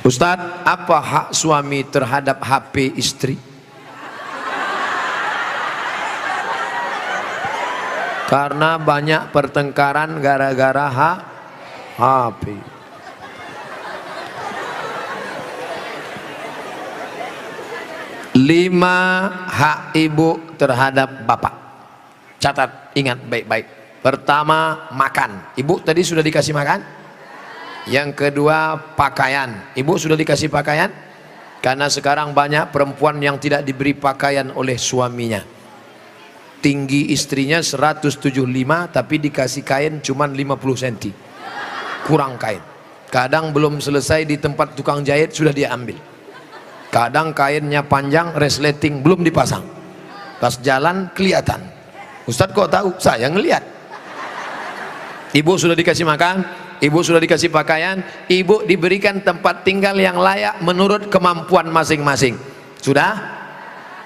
Ustadz, apa hak suami terhadap HP istri? Karena banyak pertengkaran gara-gara HP. Lima hak ibu terhadap bapak. Catat, ingat baik-baik. Pertama, makan. Ibu tadi sudah dikasih makan? Yang kedua, pakaian. Ibu sudah dikasih pakaian? Karena sekarang banyak perempuan yang tidak diberi pakaian oleh suaminya. Tinggi istrinya 175 tapi dikasih kain cuma 50 cm. Kurang kain. Kadang belum selesai di tempat tukang jahit sudah dia ambil. Kadang kainnya panjang, resleting belum dipasang. Pas jalan kelihatan. Ustadz kok tahu? Saya ngelihat. Ibu sudah dikasih makan, ibu sudah dikasih pakaian, ibu diberikan tempat tinggal yang layak menurut kemampuan masing-masing. Sudah?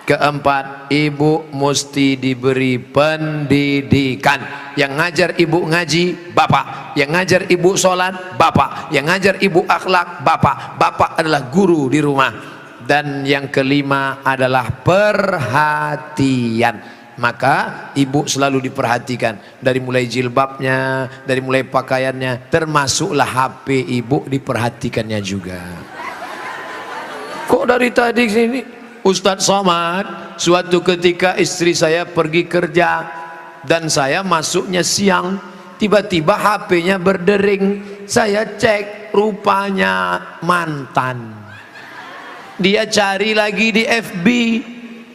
Keempat, ibu mesti diberi pendidikan. Yang ngajar ibu ngaji, bapak. Yang ngajar ibu sholat, bapak. Yang ngajar ibu akhlak, bapak. Bapak adalah guru di rumah. Dan yang kelima adalah perhatian. Maka ibu selalu diperhatikan, dari mulai jilbabnya, dari mulai pakaiannya, termasuklah HP ibu diperhatikannya juga. Kok dari tadi sini Ustadz Somad, suatu ketika istri saya pergi kerja dan saya masuknya siang, tiba-tiba HP-nya berdering. Saya cek, rupanya mantan. Dia cari lagi di FB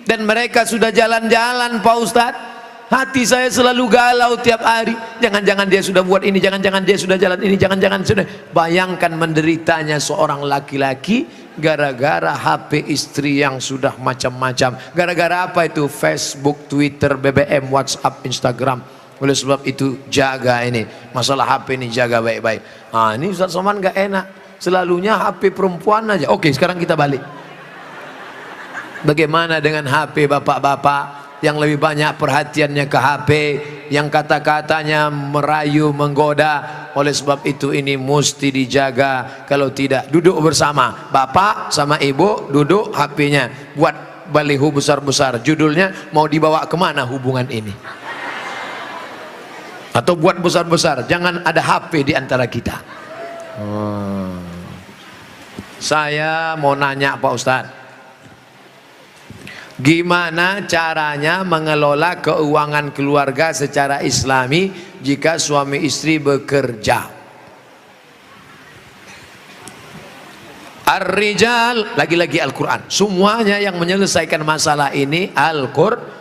dan mereka sudah jalan-jalan, Pak Ustadz. Hati saya selalu galau tiap hari. Jangan-jangan dia sudah buat ini, jangan-jangan dia sudah jalan ini, jangan-jangan sudah. Bayangkan menderitanya seorang laki-laki gara-gara HP istri yang sudah macam-macam. Gara-gara apa itu? Facebook, Twitter, BBM, WhatsApp, Instagram. Oleh sebab itu jaga ini masalah HP ini, jaga baik-baik. Ini Ustadz Somad gak enak, selalunya HP perempuan aja. Oke, sekarang kita balik. Bagaimana dengan HP bapak-bapak yang lebih banyak perhatiannya ke HP, yang kata-katanya merayu, menggoda? Oleh sebab itu ini mesti dijaga. Kalau tidak, duduk bersama, bapak sama ibu duduk, HP-nya buat baliho besar-besar, judulnya mau dibawa kemana hubungan ini, atau buat besar-besar, jangan ada HP di antara kita. Saya mau nanya Pak Ustadz, gimana caranya mengelola keuangan keluarga secara islami jika suami istri bekerja? Ar-rijal, lagi-lagi Al-Quran. Semuanya yang menyelesaikan masalah ini Al-Quran.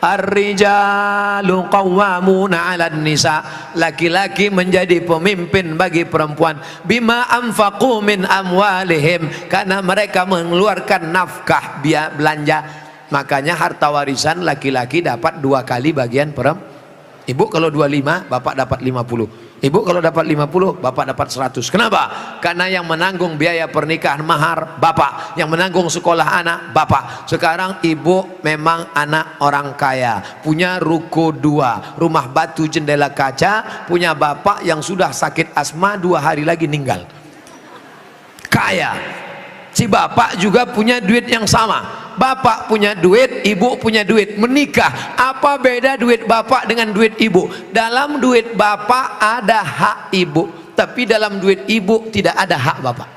Ar-rijalu qawwamuna 'alan nisa. Laki-laki menjadi pemimpin bagi perempuan. Bima anfaqu min amwalihim, karena mereka mengeluarkan nafkah, biaya belanja. Makanya harta warisan laki-laki dapat 2 kali bagian perempuan. Ibu kalau 25, bapak dapat 50. Ibu kalau dapat 50, bapak dapat 100. Kenapa? Karena yang menanggung biaya pernikahan mahar bapak, yang menanggung sekolah anak bapak. Sekarang ibu memang anak orang kaya, punya ruko 2, rumah batu jendela kaca, punya bapak yang sudah sakit asma 2 hari lagi meninggal. Kaya. Si bapak juga punya duit yang sama. Bapak punya duit, ibu punya duit, menikah. Apa beda duit bapak dengan duit ibu? Dalam duit bapak ada hak ibu, tapi dalam duit ibu tidak ada hak bapak.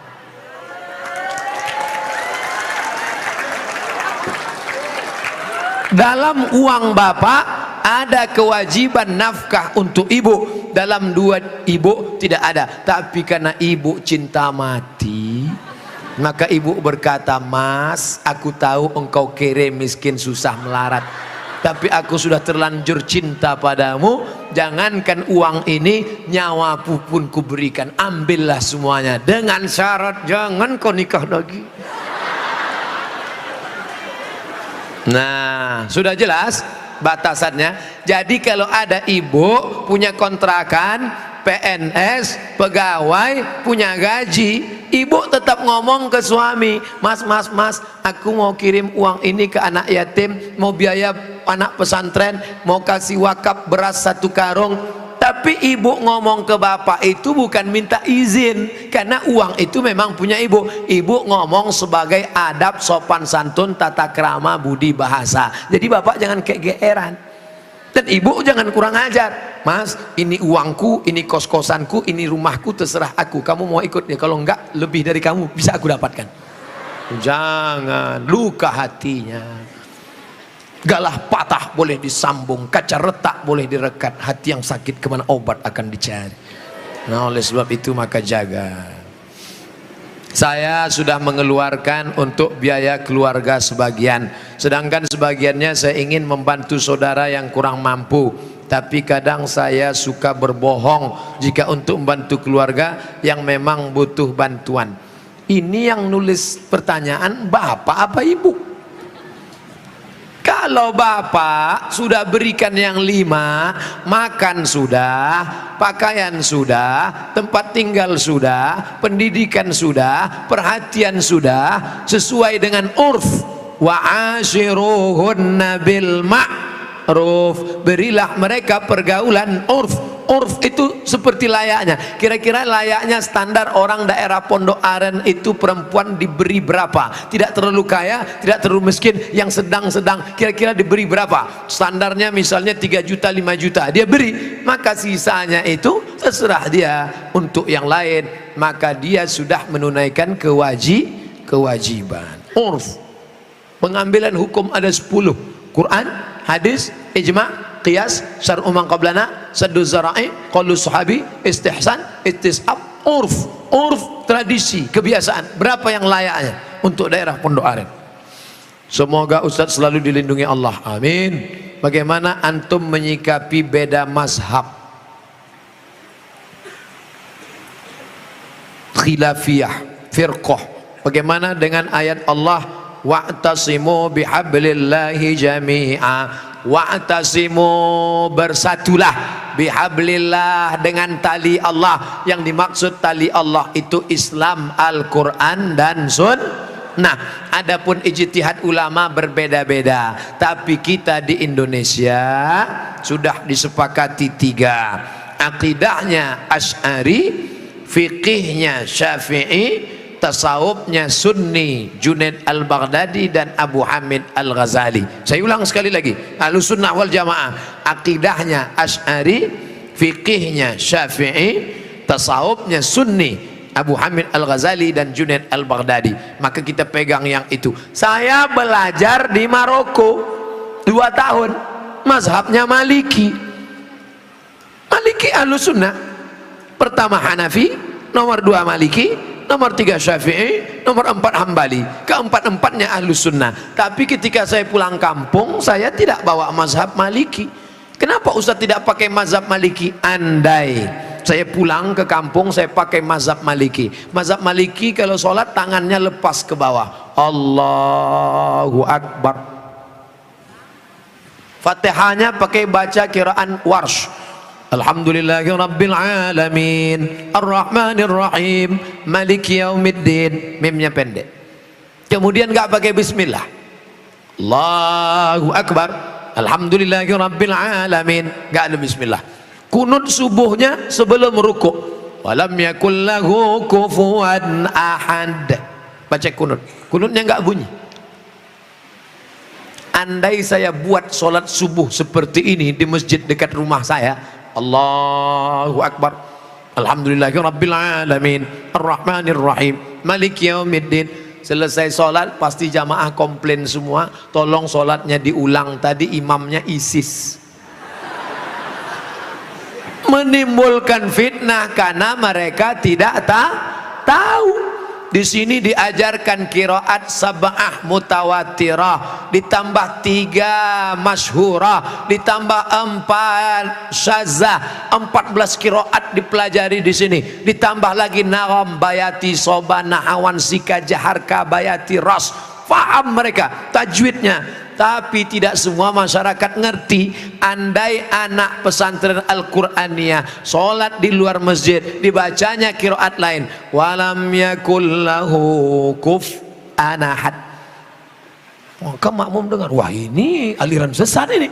Dalam uang bapak ada kewajiban nafkah untuk ibu, dalam duit ibu tidak ada. Tapi karena ibu cinta mati, maka ibu berkata, "Mas, aku tahu engkau kere, miskin, susah melarat, tapi aku sudah terlanjur cinta padamu. Jangankan uang ini, nyawaku pun kuberikan. Ambillah semuanya, dengan syarat jangan kau nikah lagi." Nah, sudah jelas batasannya. Jadi kalau ada ibu punya kontrakan, PNS, pegawai, punya gaji, ibu tetap ngomong ke suami, "Mas, aku mau kirim uang ini ke anak yatim, mau biaya anak pesantren, mau kasih wakaf beras 1 karung, Tapi ibu ngomong ke bapak itu bukan minta izin, karena uang itu memang punya ibu. Ibu ngomong sebagai adab, sopan santun, tata krama, budi bahasa. Jadi bapak jangan kegeeran. Dan ibu jangan kurang ajar. Mas, ini uangku, ini kos-kosanku, ini rumahku, terserah aku. Kamu mau ikut ya, kalau enggak lebih dari kamu bisa aku dapatkan. Jangan, luka hatinya. Galah patah boleh disambung, kaca retak boleh direkat, hati yang sakit kemana obat akan dicari. Nah, oleh sebab itu maka jaga. Saya sudah mengeluarkan untuk biaya keluarga sebagian, sedangkan sebagiannya saya ingin membantu saudara yang kurang mampu. Tapi kadang saya suka berbohong jika untuk membantu keluarga yang memang butuh bantuan. Ini yang nulis pertanyaan bapak apa ibu? Kalau bapak sudah berikan yang 5, makan sudah, pakaian sudah, tempat tinggal sudah, pendidikan sudah, perhatian sudah, sesuai dengan urf, wa ashiruhunna bil ma'ruf, berilah mereka pergaulan urf. Urf itu seperti layaknya, kira-kira layaknya standar orang daerah Pondok Aren itu perempuan diberi berapa, tidak terlalu kaya, tidak terlalu miskin, yang sedang-sedang, kira-kira diberi berapa standarnya, misalnya 3 juta 5 juta dia beri, maka sisanya itu terserah dia untuk yang lain, maka dia sudah menunaikan kewajiban. Urf, pengambilan hukum ada 10, Quran, hadis, ijma', qiyas, syar'u man qablana, saddu zara'i, qaulu sahabi, istihsan, istisab, urf. Urf, tradisi, kebiasaan. Berapa yang layaknya untuk daerah Pondok Aren? Semoga Ustadz selalu dilindungi Allah, amin. Bagaimana antum menyikapi beda mazhab, khilafiyah, firqah? Bagaimana dengan ayat Allah, wa'tasimu bihablillahi jami'a, wa'tasimu, bersatulah, bihablillah, dengan tali Allah. Yang dimaksud tali Allah itu Islam, Al-Quran dan Sunnah. Adapun ijtihad ulama berbeda-beda, tapi kita di Indonesia sudah disepakati 3. Akidahnya Asy'ari, fikihnya Syafi'i, tasawufnya Sunni, Junaid al-Baghdadi dan Abu Hamid al-Ghazali. Saya ulang sekali lagi, Ahlus Sunnah wal Jamaah, akidahnya Asy'ari, fikihnya Syafi'i, tasawufnya Sunni, Abu Hamid al-Ghazali dan Junaid al-Baghdadi. Maka kita pegang yang itu. Saya belajar di Maroko 2 tahun, mazhabnya Maliki. Maliki Ahlus Sunnah, pertama Hanafi, nomor 2 Maliki, nomor 3 Syafi'i, nomor 4 Hambali. Keempat-empatnya Ahlus Sunnah. Tapi ketika saya pulang kampung, saya tidak bawa mazhab Maliki. Kenapa Ustaz tidak pakai mazhab Maliki? Andai saya pulang ke kampung, saya pakai mazhab Maliki. Mazhab Maliki kalau sholat tangannya lepas ke bawah, Allahu Akbar. Fatihahnya pakai baca kiraan Warsh, Alhamdulillahi Rabbil Alamin, Ar-Rahmanir Rahim, Maliki Yaumiddin. Mimnya pendek. Kemudian gak pakai bismillah, Allahu Akbar, Alhamdulillahi Rabbil Alamin, gak ada bismillah. Kunut subuhnya sebelum rukuk, walam yakul lahu kufuwan ahad, baca kunut. Kunutnya gak bunyi. Andai saya buat sholat subuh seperti ini di masjid dekat rumah saya, Allahu Akbar, Alhamdulillahi Rabbil Alamin, Ar-Rahmanir Rahim, Maliki Yaumiddin. Selesai sholat pasti jamaah komplain semua, tolong sholatnya diulang, tadi imamnya ISIS. Menimbulkan fitnah karena mereka tidak tahu. Di sini diajarkan qiraat sab'ah mutawatirah, ditambah 3 masyhurah, ditambah 4 syadzah, 14 qiraat dipelajari di sini. Ditambah lagi nagham, bayati, soba, nahawan, sika, jaharka, bayati, ras. Faham mereka tajwidnya. Tapi tidak semua masyarakat ngerti. Andai anak pesantren Al-Qur'aniyah sholat di luar masjid, dibacanya qiraat lain, walam yakul lahu kufuwan ahad, maka makmum dengar, wah ini aliran sesat ini.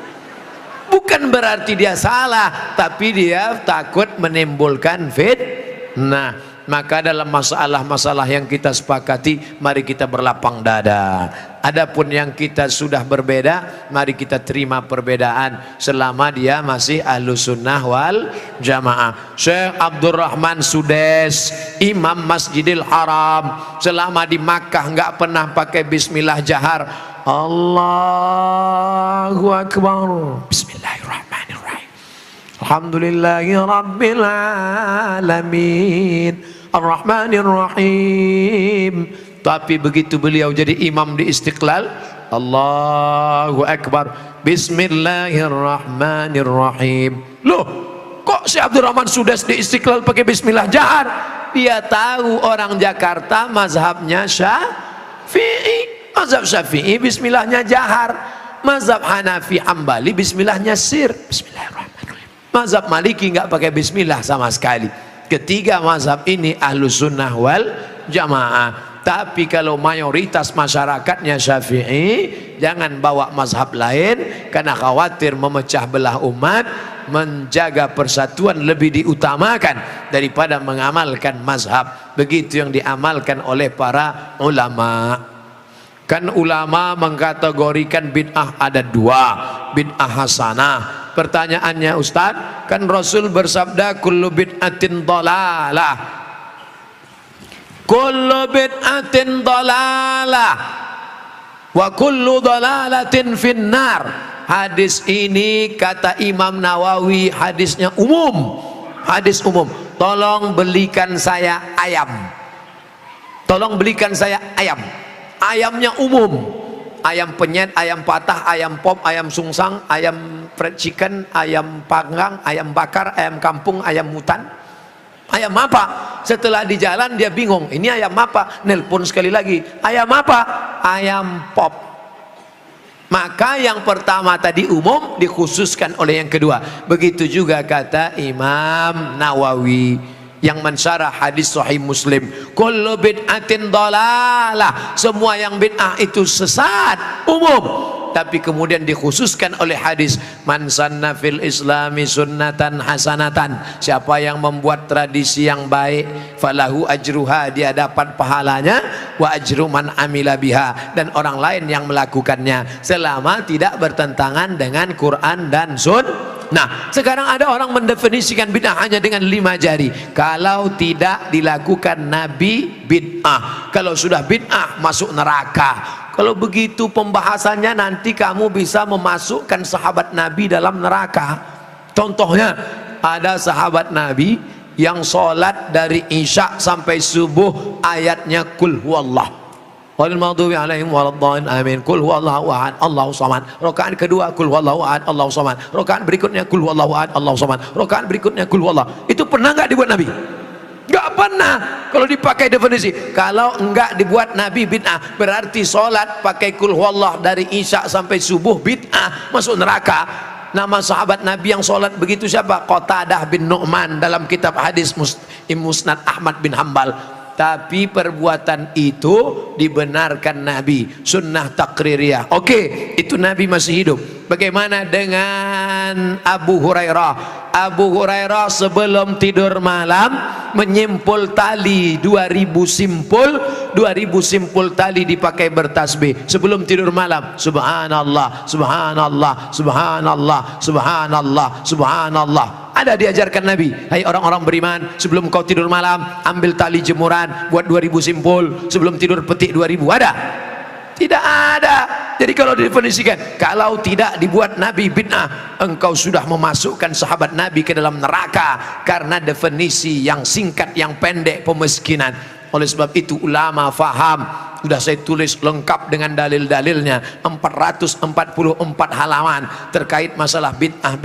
Bukan berarti dia salah, tapi dia takut menimbulkan fitnah. Maka dalam masalah-masalah yang kita sepakati, mari kita berlapang dada. Adapun yang kita sudah berbeda, mari kita terima perbedaan selama dia masih Ahlus Sunnah wal Jamaah. Syekh Abdurrahman Sudes, Imam Masjidil Haram, selama di Makkah nggak pernah pakai bismillah jahar. Allahu Akbar. Bismillahirrahmanirrahim. Alhamdulillahi Rabbil Alamin Ar-Rahmanir-Rahim. Tapi begitu beliau jadi imam di Istiqlal, Allahu Akbar, Bismillahirrahmanirrahim. Loh, kok si Abdurrahman Sudes di Istiqlal pakai bismillah jahar? Dia tahu orang Jakarta mazhabnya Syafi'i. Mazhab Syafi'i bismillahnya jahar. Mazhab Hanafi Hambali bismillahnya sir. Bismillahirrahmanirrahim. Mazhab Maliki nggak pakai bismillah sama sekali. Ketiga mazhab ini Ahlus Sunnah wal Jamaah. Tapi kalau mayoritas masyarakatnya Syafi'i, jangan bawa mazhab lain karena khawatir memecah belah umat. Menjaga persatuan lebih diutamakan daripada mengamalkan mazhab. Begitu yang diamalkan oleh para ulama. Kan ulama mengkategorikan bid'ah ada dua, bid'ah hasanah. Pertanyaannya Ustaz, kan Rasul bersabda kullu bid'atin dhalalah, kullu bid'atin dhalalah wa kullu dhalalatin finnar. Hadis ini kata Imam Nawawi hadisnya umum, hadis umum. Tolong belikan saya ayam, tolong belikan saya ayam. Ayamnya umum, ayam penyet, ayam patah, ayam pop, ayam sungsang, ayam fried chicken, ayam panggang, ayam bakar, ayam kampung, ayam hutan. Ayam apa? Setelah di jalan dia bingung, ini ayam apa? Nelpon sekali lagi, ayam apa? Ayam pop. Maka yang pertama tadi umum dikhususkan oleh yang kedua. Begitu juga kata Imam Nawawi yang mensyarah hadis Sahih Muslim, kullu bid'atin dhalalah, semua yang bid'ah itu sesat, umum. Tapi kemudian dikhususkan oleh hadis man sanna fil islami sunnatan hasanatan, siapa yang membuat tradisi yang baik, falahu ajruha, dia dapat pahalanya, wa ajru man amila biha, dan orang lain yang melakukannya selama tidak bertentangan dengan Quran dan Sunnah. Nah, sekarang ada orang mendefinisikan bid'ah hanya dengan 5 jari. Kalau tidak dilakukan Nabi, bid'ah. Kalau sudah bid'ah, masuk neraka. Kalau begitu pembahasannya, nanti kamu bisa memasukkan sahabat Nabi dalam neraka. Contohnya, ada sahabat Nabi yang sholat dari Isya sampai subuh ayatnya kul huwallah. Walil maghdubi alaihim waladdallin amin. Kul huwallahu ahad Allahu samad. Rakaat kedua kul huwallahu ahad Allahu samad. Rakaat berikutnya kul huwallahu ahad Allahu samad. Rakaat berikutnya kul huwallah. Itu pernah enggak dibuat Nabi? Enggak pernah. Kalau dipakai definisi, kalau enggak dibuat Nabi bid'ah, berarti sholat pakai kul huwallah dari Isya sampai subuh bid'ah, masuk neraka. Nama sahabat Nabi yang sholat begitu siapa? Qatadah bin Nu'man dalam kitab hadis Musnad Ahmad bin Hambal. Tapi perbuatan itu dibenarkan Nabi, sunnah takririyah. Oke, itu Nabi masih hidup. Bagaimana dengan Abu Hurairah? Abu Hurairah sebelum tidur malam menyimpul tali 2000 simpul tali dipakai bertasbih sebelum tidur malam. Subhanallah, subhanallah, subhanallah, subhanallah, subhanallah. Ada diajarkan Nabi, hai orang-orang beriman, sebelum kau tidur malam ambil tali jemuran, buat 2000 simpul, sebelum tidur petik 2000. Ada? Tidak ada. Jadi kalau didefinisikan, kalau tidak dibuat Nabi bid'ah, engkau sudah memasukkan sahabat Nabi ke dalam neraka, karena definisi yang singkat, yang pendek, pemiskinan. Oleh sebab itu ulama faham, sudah saya tulis lengkap dengan dalil-dalilnya, 444 halaman terkait masalah bid'ah.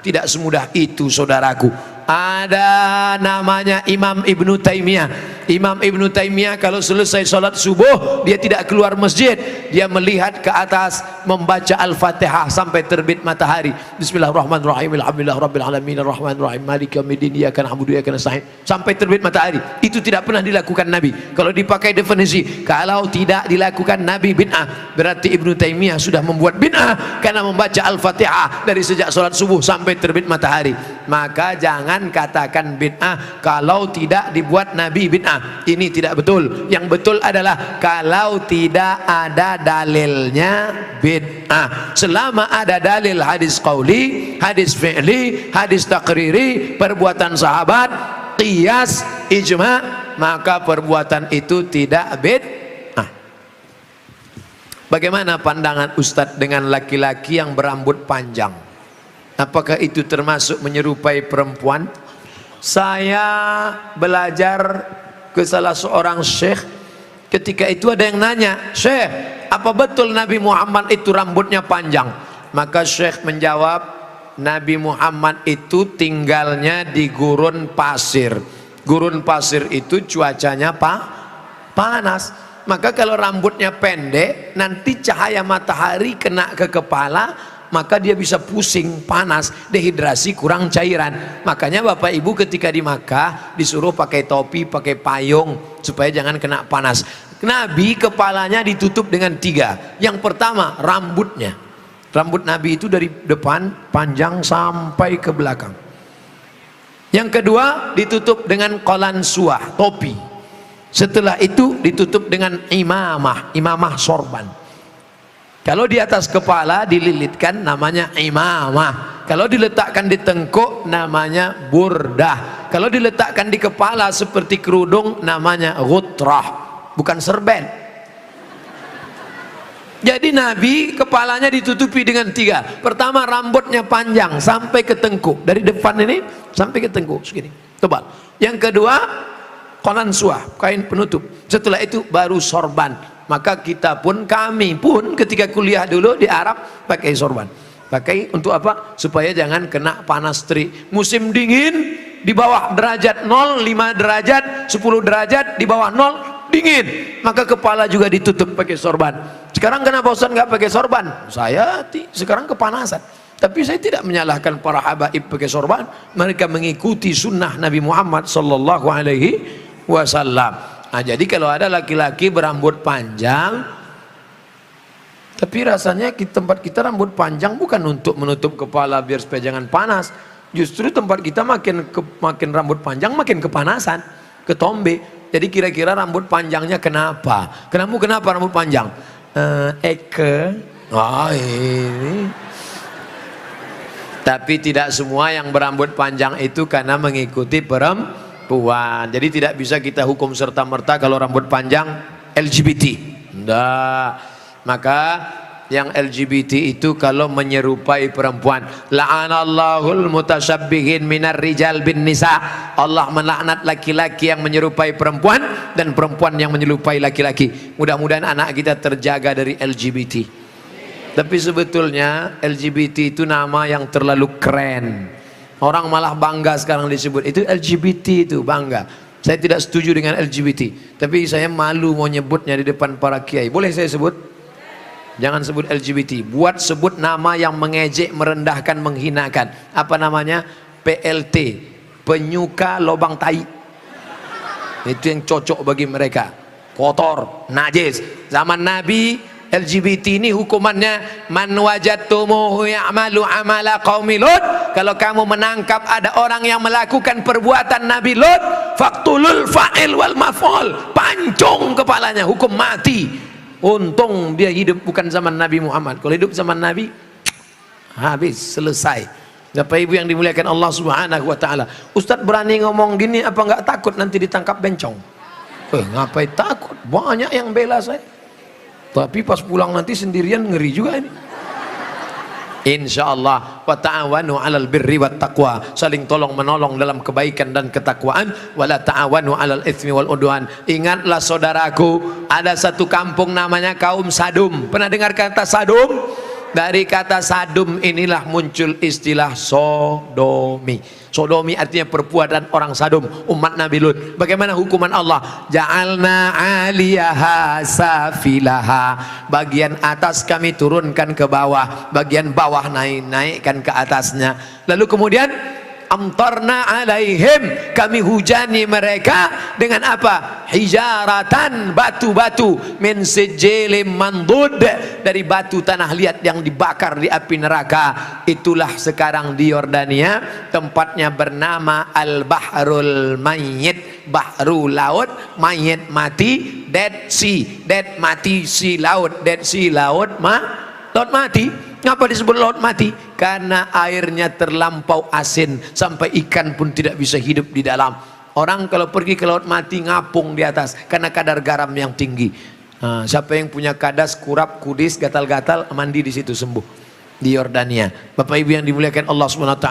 Tidak semudah itu saudaraku. Ada namanya Imam Ibnu Taimiyah. Imam Ibnu Taimiyah kalau selesai sholat subuh dia tidak keluar masjid, dia melihat ke atas membaca Al-Fatihah sampai terbit matahari. Bismillahirrahmanirrahim, alhamdulillahirabbil alamin, arrahmanirrahim, maliki yaumiddin, iyyaka na'budu wa iyyaka nasta'in, sampai terbit matahari. Itu tidak pernah dilakukan Nabi. Kalau dipakai definisi, kalau tidak dilakukan Nabi bid'ah, berarti Ibnu Taimiyah sudah membuat bid'ah karena membaca Al-Fatihah dari sejak sholat subuh sampai terbit matahari. Maka jangan katakan bid'ah kalau tidak dibuat Nabi bid'ah. Ini tidak betul. Yang betul adalah kalau tidak ada dalilnya bid'ah. Selama ada dalil hadis qauli, hadis fi'li, hadis takriri, perbuatan sahabat, qiyas, ijma', maka perbuatan itu tidak bid'ah. Bagaimana pandangan Ustadz dengan laki-laki yang berambut panjang? Apakah itu termasuk menyerupai perempuan? Saya belajar ke salah seorang syekh, ketika itu ada yang nanya, "Syekh, apa betul Nabi Muhammad itu rambutnya panjang?" Maka syekh menjawab, Nabi Muhammad itu tinggalnya di gurun pasir. Gurun pasir itu cuacanya panas. Maka kalau rambutnya pendek, nanti cahaya matahari kena ke kepala, maka dia bisa pusing, panas, dehidrasi, kurang cairan. Makanya Bapak Ibu ketika di Makkah disuruh pakai topi, pakai payung supaya jangan kena panas. Nabi kepalanya ditutup dengan 3. Yang pertama rambutnya. Rambut Nabi itu dari depan panjang sampai ke belakang. Yang kedua ditutup dengan qalansuah, topi. Setelah itu ditutup dengan imamah sorban. Kalau di atas kepala dililitkan namanya imamah. Kalau diletakkan di tengkuk namanya burdah. Kalau diletakkan di kepala seperti kerudung namanya ghutrah, bukan serben. Jadi Nabi kepalanya ditutupi dengan 3. Pertama rambutnya panjang sampai ke tengkuk, dari depan ini sampai ke tengkuk segini, tebal. Yang kedua qalansuah, kain penutup. Setelah itu baru sorban. Maka kita pun, kami pun ketika kuliah dulu di Arab pakai sorban. Pakai untuk apa? Supaya jangan kena panas terik. Musim dingin di bawah derajat 0, 5 derajat, 10 derajat, di bawah 0 dingin. Maka kepala juga ditutup pakai sorban. Sekarang kenapa Ustaz nggak pakai sorban? Saya sekarang kepanasan. Tapi saya tidak menyalahkan para habaib pakai sorban. Mereka mengikuti sunnah Nabi Muhammad sallallahu alaihi wasallam. Nah, jadi kalau ada laki-laki berambut panjang, tapi rasanya di tempat kita rambut panjang bukan untuk menutup kepala biar supaya jangan panas. Justru tempat kita makin rambut panjang makin kepanasan, ketombe. Jadi kira-kira rambut panjangnya kenapa? Kenapa rambut panjang? Ini. Tapi tidak semua yang berambut panjang itu karena mengikuti perempuan. Jadi tidak bisa kita hukum serta-merta kalau rambut panjang LGBT. Enggak. Maka yang LGBT itu kalau menyerupai perempuan, la'anallahul mutasyabbihin minar rijal bin nisa. Allah melaknat laki-laki yang menyerupai perempuan dan perempuan yang menyerupai laki-laki. Mudah-mudahan anak kita terjaga dari LGBT. Tapi sebetulnya LGBT itu nama yang terlalu keren. Orang malah bangga sekarang disebut itu LGBT, itu bangga. Saya tidak setuju dengan LGBT, tapi saya malu mau nyebutnya di depan para kiai. Boleh saya sebut? Jangan sebut LGBT. Buat sebut nama yang mengejek, merendahkan, menghinakan. Apa namanya? PLT, penyuka lobang tai. Itu yang cocok bagi mereka. Kotor, najis. Zaman Nabi LGBT ini hukumannya man wajadtumuhu ya'malu amala qaumi Lut. Kalau kamu menangkap ada orang yang melakukan perbuatan Nabi Lut, faqtulul fa'il wal maf'ul, pancung kepalanya, hukum mati. Untung dia hidup bukan zaman Nabi Muhammad. Kalau hidup zaman Nabi habis, selesai. Bapak Ibu yang dimuliakan Allah Subhanahu wa taala. Ustaz berani ngomong gini apa enggak takut nanti ditangkap bencong? Ngapain takut? Banyak yang bela saya. Tapi pas pulang nanti sendirian ngeri juga ini. Insyaallah wa ta'awanu 'alal birri wat taqwa, saling tolong menolong dalam kebaikan dan ketakwaan, wala ta'awanu 'alal itsmi wal udwan. Ingatlah saudaraku, ada satu kampung namanya kaum Sadum. Pernah dengar kata Sadum? Dari kata sadum inilah muncul istilah sodomi. Sodomi artinya perbuatan orang sadum, umat Nabi Lut. Bagaimana hukuman Allah? Ja'alna 'aliyaha safilaha. Bagian atas kami turunkan ke bawah, bagian bawah naikkan ke atasnya. Lalu kemudian amtarna alaihim, kami hujani mereka dengan apa? Hijaratan, batu-batu, min sijilin mandud, dari batu tanah liat yang dibakar di api neraka. Itulah sekarang di Yordania, tempatnya bernama Al-Bahrul Mayyit, bahru laut, mayit mati, Dead Sea, dead mati, sea laut, Dead Sea laut laut mati. Kenapa disebut laut mati? Karena airnya terlampau asin sampai ikan pun tidak bisa hidup di dalam. Orang kalau pergi ke laut mati ngapung di atas karena kadar garam yang tinggi. Nah, siapa yang punya kadas, kurap, kudis, gatal-gatal, mandi di situ sembuh. Di Yordania. Bapak Ibu yang dimuliakan Allah SWT,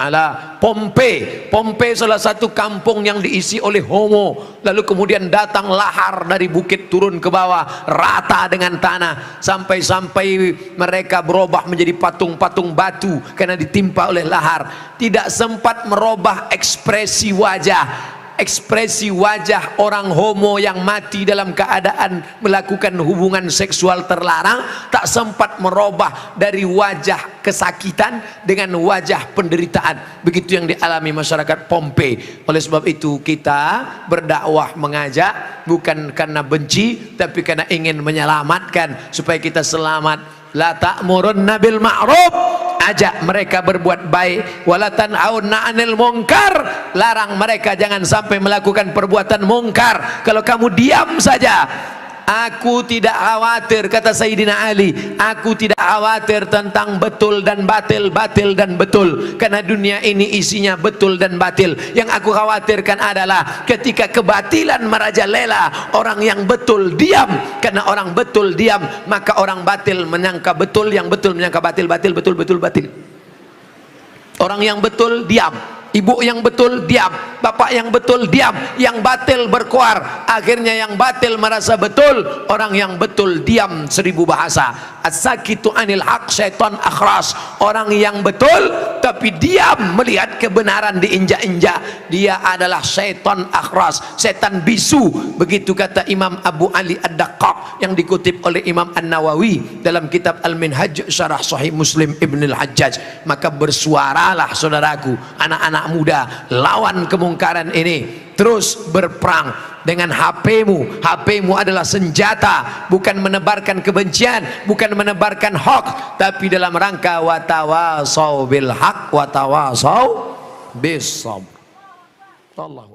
Pompei salah satu kampung yang diisi oleh homo. Lalu kemudian datang lahar dari bukit turun ke bawah, rata dengan tanah, sampai-sampai mereka berubah menjadi patung-patung batu karena ditimpa oleh lahar. Tidak sempat merubah ekspresi wajah. Ekspresi wajah orang homo yang mati dalam keadaan melakukan hubungan seksual terlarang tak sempat merubah dari wajah kesakitan dengan wajah penderitaan. Begitu yang dialami masyarakat Pompei. Oleh sebab itu kita berdakwah, mengajak bukan karena benci tapi karena ingin menyelamatkan supaya kita selamat. La ta'murunna bil ma'ruf, ajak mereka berbuat baik, wala tanhauna 'anil munkar, larang mereka jangan sampai melakukan perbuatan mungkar. Kalau kamu diam saja, aku tidak khawatir, kata Sayyidina Ali, aku tidak khawatir tentang betul dan batil, batil dan betul, karena dunia ini isinya betul dan batil. Yang aku khawatirkan adalah ketika kebatilan merajalela, orang yang betul diam. Karena orang betul diam, maka orang batil menyangka betul, yang betul menyangka batil, batil betul, betul batil. Orang yang betul diam, ibu yang betul diam, bapak yang betul diam, yang batil berkuar. Akhirnya yang batil merasa betul, orang yang betul diam 1000 bahasa. As-sakitu anil haq syaitan akhras. Orang yang betul tapi diam melihat kebenaran diinjak-injak, dia adalah syaitan akhras, setan bisu. Begitu kata Imam Abu Ali Ad-Daqqaq yang dikutip oleh Imam An-Nawawi dalam kitab Al-Minhaj Syarah Sahih Muslim Ibn Al-Hajjaj. Maka bersuaralah saudaraku, anak-anak muda, lawan kemungkaran ini. Terus berperang dengan HP-mu. HP-mu adalah senjata, bukan menebarkan kebencian, bukan menebarkan hoax, tapi dalam rangka watawasau bil haq watawasau bis sabr. Allah.